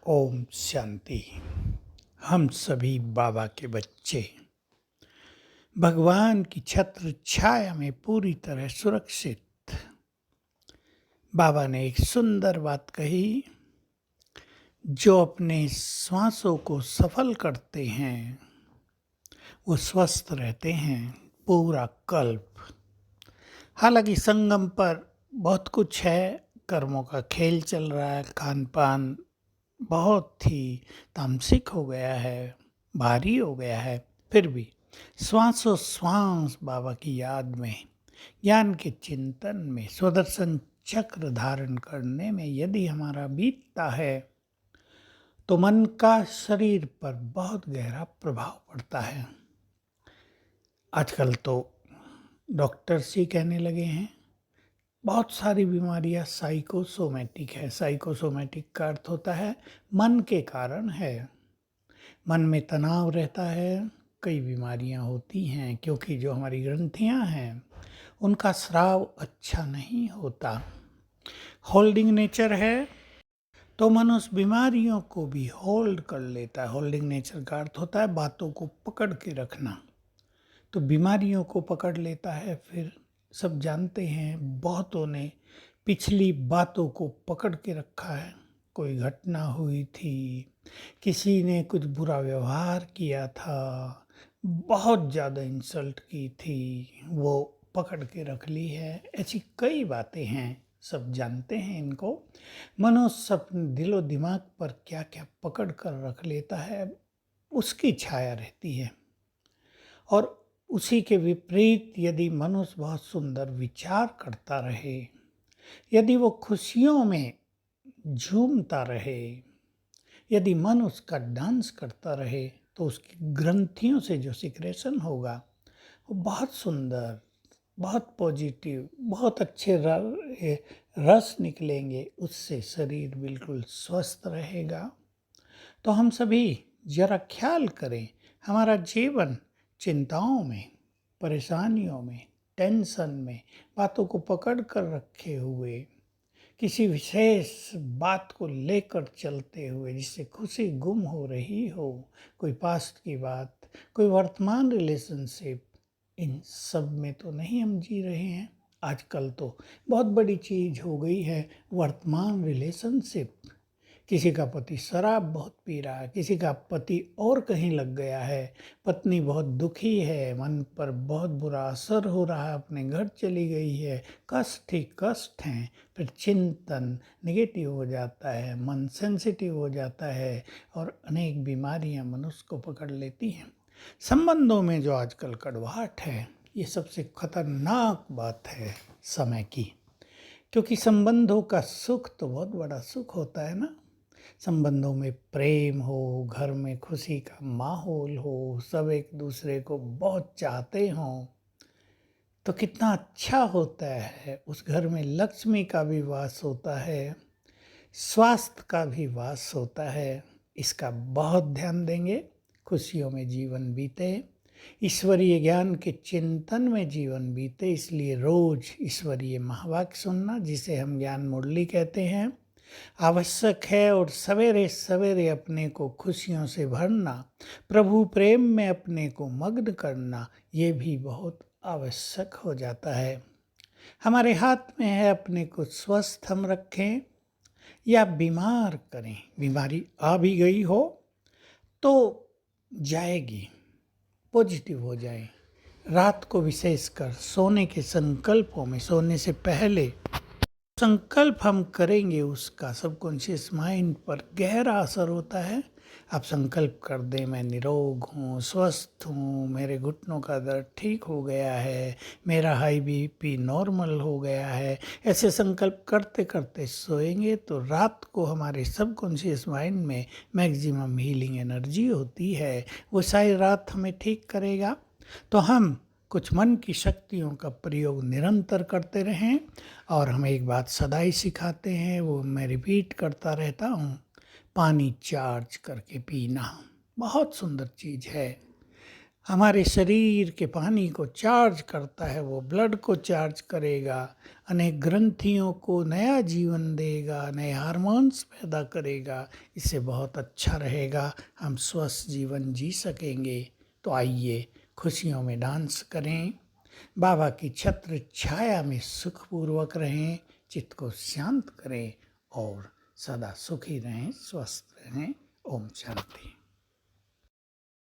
ओम शांति। हम सभी बाबा के बच्चे भगवान की छत्र छाया में पूरी तरह सुरक्षित। बाबा ने एक सुंदर बात कही, जो अपने श्वासों को सफल करते हैं वो स्वस्थ रहते हैं पूरा कल्प। हालांकि संगम पर बहुत कुछ है, कर्मों का खेल चल रहा है, खान पान बहुत ही तामसिक हो गया है, भारी हो गया है, फिर भी श्वासोश्वास बाबा की याद में, ज्ञान के चिंतन में, स्वदर्शन चक्र धारण करने में यदि हमारा बीतता है तो मन का शरीर पर बहुत गहरा प्रभाव पड़ता है। आजकल तो डॉक्टर्स ही कहने लगे हैं बहुत सारी बीमारियां साइकोसोमेटिक है। साइकोसोमेटिक का अर्थ होता है मन के कारण है। मन में तनाव रहता है, कई बीमारियां होती हैं क्योंकि जो हमारी ग्रंथियां हैं उनका स्राव अच्छा नहीं होता। होल्डिंग नेचर है तो मन उस बीमारियों को भी होल्ड कर लेता है। होल्डिंग नेचर का अर्थ होता है बातों को पकड़ के रखना, तो बीमारियों को पकड़ लेता है। फिर सब जानते हैं बहुतों ने पिछली बातों को पकड़ के रखा है। कोई घटना हुई थी, किसी ने कुछ बुरा व्यवहार किया था, बहुत ज़्यादा इंसल्ट की थी, वो पकड़ के रख ली है। ऐसी कई बातें हैं, सब जानते हैं इनको। मनुष्य अपने दिलो दिमाग पर क्या क्या पकड़ कर रख लेता है उसकी छाया रहती है। और उसी के विपरीत यदि मनुष्य बहुत सुंदर विचार करता रहे, यदि वो खुशियों में झूमता रहे, यदि मन उसका डांस करता रहे, तो उसकी ग्रंथियों से जो सिक्रेशन होगा वो बहुत सुंदर, बहुत पॉजिटिव, बहुत अच्छे रस निकलेंगे। उससे शरीर बिल्कुल स्वस्थ रहेगा। तो हम सभी जरा ख्याल करें, हमारा जीवन चिंताओं में, परेशानियों में, टेंशन में, बातों को पकड़ कर रखे हुए, किसी विशेष बात को लेकर चलते हुए जिससे खुशी गुम हो रही हो, कोई पास्ट की बात, कोई वर्तमान रिलेशनशिप, इन सब में तो नहीं हम जी रहे हैं। आजकल तो बहुत बड़ी चीज़ हो गई है वर्तमान रिलेशनशिप। किसी का पति शराब बहुत पी रहा है, किसी का पति और कहीं लग गया है, पत्नी बहुत दुखी है, मन पर बहुत बुरा असर हो रहा है, अपने घर चली गई है, कष्ट ही कष्ट हैं। फिर चिंतन नेगेटिव हो जाता है, मन सेंसिटिव हो जाता है और अनेक बीमारियां मनुष्य को पकड़ लेती हैं। संबंधों में जो आजकल कड़वाहट है, ये सबसे खतरनाक बात है समय की। क्योंकि संबंधों का सुख तो बहुत बड़ा सुख होता है ना। संबंधों में प्रेम हो, घर में खुशी का माहौल हो, सब एक दूसरे को बहुत चाहते हों, तो कितना अच्छा होता है। उस घर में लक्ष्मी का भी वास होता है, स्वास्थ्य का भी वास होता है। इसका बहुत ध्यान देंगे, खुशियों में जीवन बीते, ईश्वरीय ज्ञान के चिंतन में जीवन बीते। इसलिए रोज ईश्वरीय महावाक्य सुनना, जिसे हम ज्ञान मुरली कहते हैं, आवश्यक है। और सवेरे सवेरे अपने को खुशियों से भरना, प्रभु प्रेम में अपने को मग्न करना, ये भी बहुत आवश्यक हो जाता है। हमारे हाथ में है अपने को स्वस्थ हम रखें या बीमार करें। बीमारी आ भी गई हो तो जाएगी, पॉजिटिव हो जाए। रात को विशेषकर सोने के संकल्पों में, सोने से पहले संकल्प हम करेंगे, उसका सबकॉन्शियस माइंड पर गहरा असर होता है। आप संकल्प कर दें, मैं निरोग हूँ, स्वस्थ हूँ, मेरे घुटनों का दर्द ठीक हो गया है, मेरा हाई बीपी नॉर्मल हो गया है। ऐसे संकल्प करते करते सोएंगे तो रात को हमारे सबकॉन्शियस माइंड में मैक्सिमम हीलिंग एनर्जी होती है। वो सारी रात हमें ठीक करेगा। तो हम कुछ मन की शक्तियों का प्रयोग निरंतर करते रहें। और हम एक बात सदा ही सिखाते हैं, वो मैं रिपीट करता रहता हूँ, पानी चार्ज करके पीना बहुत सुंदर चीज़ है। हमारे शरीर के पानी को चार्ज करता है, वो ब्लड को चार्ज करेगा, अनेक ग्रंथियों को नया जीवन देगा, नए हार्मोन्स पैदा करेगा। इससे बहुत अच्छा रहेगा, हम स्वस्थ जीवन जी सकेंगे। तो आइए खुशियों में डांस करें, बाबा की छत्र छाया में सुखपूर्वक रहें, चित्त को शांत करें और सदा सुखी रहें, स्वस्थ रहें। ओम शांति।